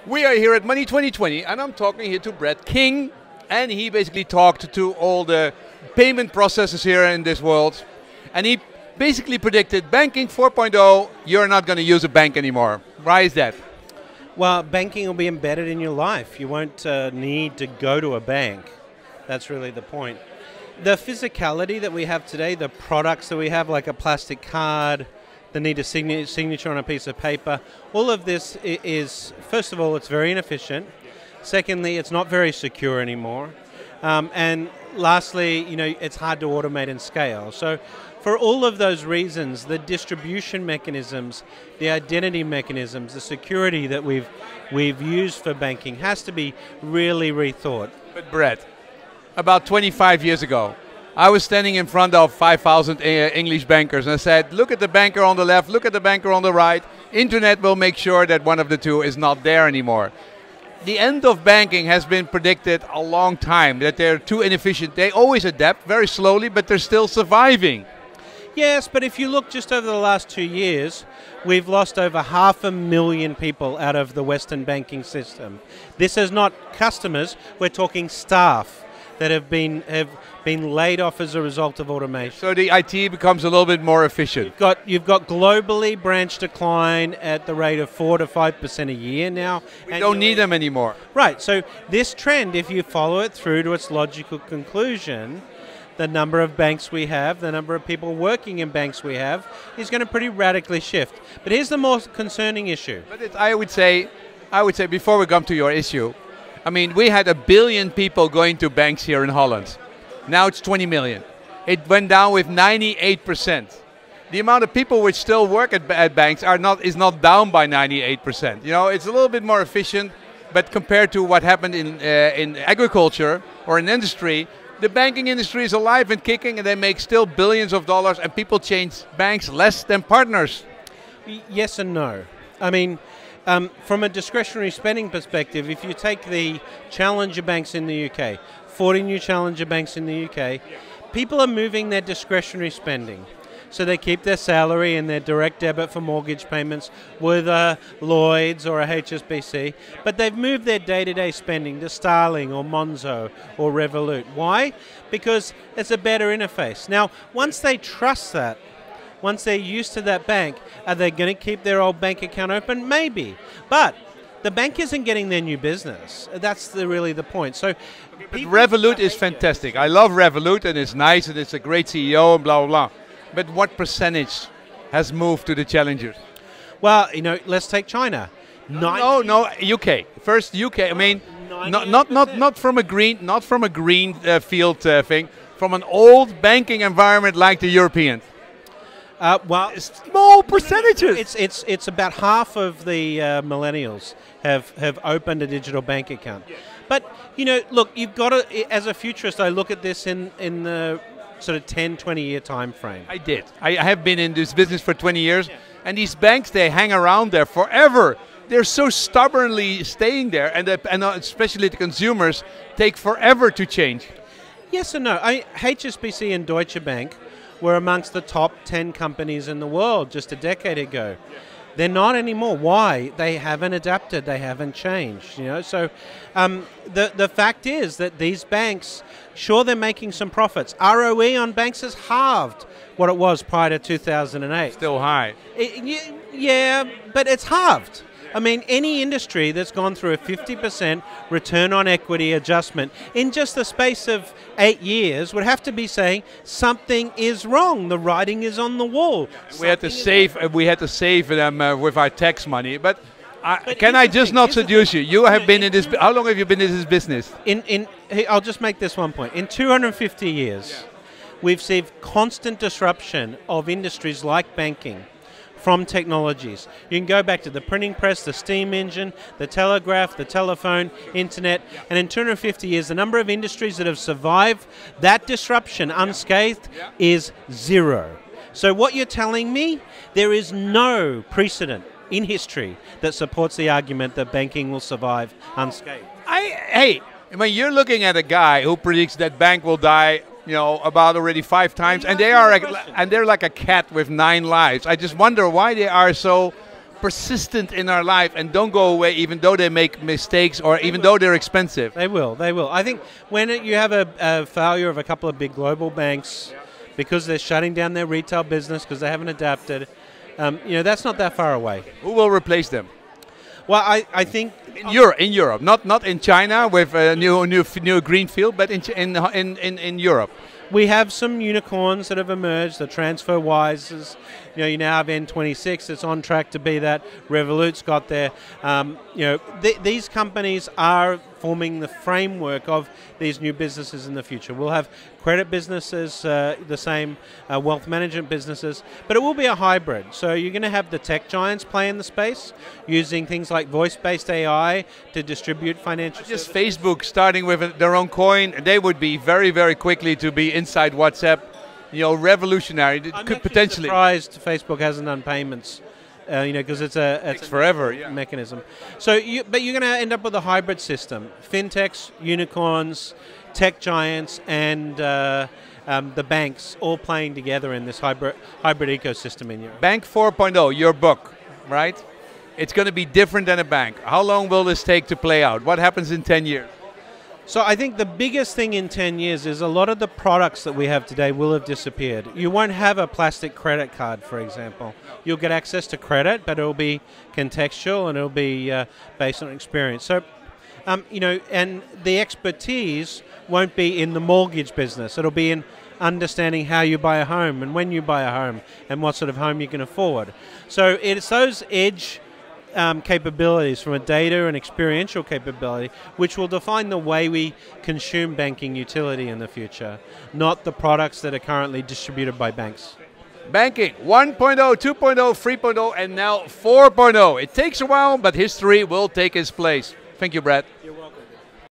We are here at Money 2020, and I'm talking here to Brett King, and he basically talked to all the payment processors here in this world, and he basically predicted banking 4.0, you're not going to use a bank anymore. Why is that? Well, banking will be embedded in your life. You won't need to go to a bank. That's really the point. The physicality that we have today, the products that we have, like a plastic card, the need a signature on a piece of paper, all of this is, first of all, it's very inefficient. Secondly, it's not very secure anymore. And lastly, it's hard to automate and scale. So for all of those reasons, the distribution mechanisms, the identity mechanisms, the security that we've used for banking has to be really rethought. But Brett, about 25 years ago, I was standing in front of 5,000 English bankers and I said, look at the banker on the left, look at the banker on the right. Internet will make sure that one of the two is not there anymore. The end of banking has been predicted a long time, that they're too inefficient. They always adapt very slowly, but they're still surviving. Yes, but if you look just over the last 2 years, we've lost over 500,000 people out of the Western banking system. This is not customers, we're talking staff that have been laid off as a result of automation. So the IT becomes a little bit more efficient. You've got globally branch decline at the rate of 4 to 5% a year now. We don't need them anymore. Right, so this trend, if you follow it through to its logical conclusion, the number of banks we have, the number of people working in banks we have, is going to pretty radically shift. But here's the more concerning issue. But I would say, before we come to your issue, I mean, we had 1 billion people going to banks here in Holland. Now it's 20 million. It went down with 98%. The amount of people which still work at banks is not down by 98%. It's a little bit more efficient, but compared to what happened in agriculture or in industry, the banking industry is alive and kicking, and they make still billions of dollars, and people change banks less than partners. Yes and no. I mean, from a discretionary spending perspective, if you take the challenger banks in the UK, 40 new challenger banks in the UK, people are moving their discretionary spending. So they keep their salary and their direct debit for mortgage payments with a Lloyds or a HSBC, but they've moved their day-to-day spending to Starling or Monzo or Revolut. Why? Because it's a better interface. Now, once they trust that, once they're used to that bank, are they going to keep their old bank account open? Maybe. But the bank isn't getting their new business. That's really the point. So, Revolut is fantastic. I love Revolut, and it's nice, and it's a great CEO, and blah, blah, blah. But what percentage has moved to the challengers? Well, let's take China. No, UK. First UK. I mean, not from a green field thing. From an old banking environment like the European. Well, small percentages. It's about half of the millennials have opened a digital bank account. But look, you've got to. As a futurist, I look at this in the sort of 10, 20-year time frame. I did. I have been in this business for 20 years, and these banks, they hang around there forever. They're so stubbornly staying there, and especially the consumers take forever to change. Yes and no. HSBC and Deutsche Bank were amongst the top 10 companies in the world just a decade ago. They're not anymore. Why? They haven't adapted. They haven't changed. So the fact is that these banks, sure, they're making some profits. ROE on banks has halved what it was prior to 2008. Still high. Yeah, but it's halved. I mean, any industry that's gone through a 50% return on equity adjustment in just the space of 8 years would have to be saying something is wrong. The writing is on the wall. We had to save them with our tax money. But can I just not seduce you? You have been in this. How long have you been in this business? I'll just make this one point. In 250 years, we've seen constant disruption of industries like banking from technologies. You can go back to the printing press, the steam engine, the telegraph, the telephone, internet, and in 250 years, the number of industries that have survived that disruption unscathed is 0. So what you're telling me, there is no precedent in history that supports the argument that banking will survive unscathed. I mean, you're looking at a guy who predicts that bank will die about already 5 times, and they're like a cat with 9 lives. I just wonder why they are so persistent in our life and don't go away even though they make mistakes or even though they're expensive. They will. I think when you have a failure of a couple of big global banks because they're shutting down their retail business because they haven't adapted, that's not that far away. Who will replace them? Well, I think in Europe, not in China with a new greenfield, but in Europe. We have some unicorns that have emerged. The TransferWises, you now have N26 that's on track to be that. Revolut's got there. These companies are forming the framework of these new businesses in the future. We'll have credit businesses, the same wealth management businesses, but it will be a hybrid. So you're going to have the tech giants play in the space using things like voice-based AI to distribute financial Just services. Facebook starting with their own coin, they would be very, very quickly to be inside WhatsApp. Revolutionary. It I'm could actually potentially. surprised Facebook hasn't done payments. Because it's a forever mechanism. So, but you're going to end up with a hybrid system: fintechs, unicorns, tech giants, and the banks all playing together in this hybrid ecosystem in Europe. Bank 4.0, your book, right? It's going to be different than a bank. How long will this take to play out? What happens in 10 years? So I think the biggest thing in 10 years is a lot of the products that we have today will have disappeared. You won't have a plastic credit card, for example. You'll get access to credit, but it'll be contextual and it'll be based on experience. So, and the expertise won't be in the mortgage business. It'll be in understanding how you buy a home and when you buy a home and what sort of home you can afford. So it's those edge capabilities from a data and experiential capability which will define the way we consume banking utility in the future, not the products that are currently distributed by banks. Banking 1.0, 2.0, 3.0, and now 4.0. It takes a while, but history will take its place. Thank you, Brad. You're welcome.